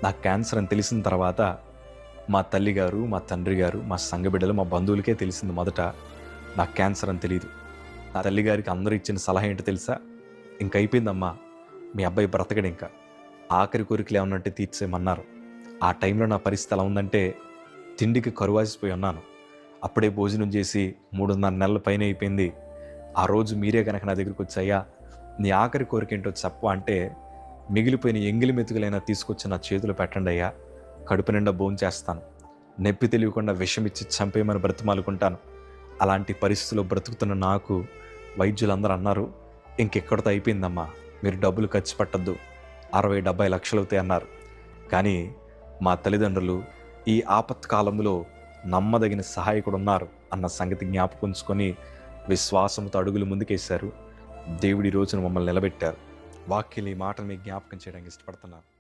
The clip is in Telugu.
నాకు క్యాన్సర్ అని తెలిసిన తర్వాత మా తల్లిగారు, మా తండ్రి గారు, మా సంఘ బిడ్డలు, మా బంధువులకే తెలిసింది మొదట. నాకు క్యాన్సర్ అని తెలీదు. నా తల్లిగారికి అందరూ ఇచ్చిన సలహా ఏంటో తెలుసా? "ఇంకయిపోయిందమ్మా, మీ అబ్బాయి బ్రతకడింక. ఆఖరి కోరికలు ఏమన్నా ఉంటే తీర్చేయమన్నారు." ఆ టైంలో నా పరిస్థితి ఎలా ఉందంటే, తిండికి కరువాసిపోయి ఉన్నాను. అప్పుడే భోజనం చేసి 3.5 నెలల పైనే అయిపోయింది. ఆ రోజు మీరే గనక నా దగ్గరికొచ్చి, "అయ్యా, నీ ఆఖరి కోరికేంటో చెప్పవా" అంటే, మిగిలిపోయిన ఎంగిలి మెతుకులైనా తీసుకొచ్చి నా చేతిలో పెట్టండయ్యా, కడుపు నిండా భోంచేస్తాను. నొప్పి తెలియకుండా విషమిచ్చి చంపేయమని బ్రతిమాలుకుంటాను. అలాంటి పరిస్థితిలో బ్రతుకుతున్న నాకు వైద్యులందరూ అన్నారు, "ఇంకెక్కడితో అయిపోయిందమ్మా, మీరు డబ్బులు ఖర్చు పెట్టొద్దు. 60-70 లక్షలవుతాయి" అన్నారు. కానీ మా తల్లిదండ్రులు ఈ ఆపత్కాలంలో నమ్మదగిన సహాయకుడున్నారు అన్న సంగతి జ్ఞాపకం విశ్వాసంతో అడుగులు ముందుకేశారు. దేవుడి రోజున మమ్మల్ని నిలబెట్టారు. వాక్యం ఈ మాటను మీకు జ్ఞాపకం చేయడానికి ఇష్టపడుతున్నాను.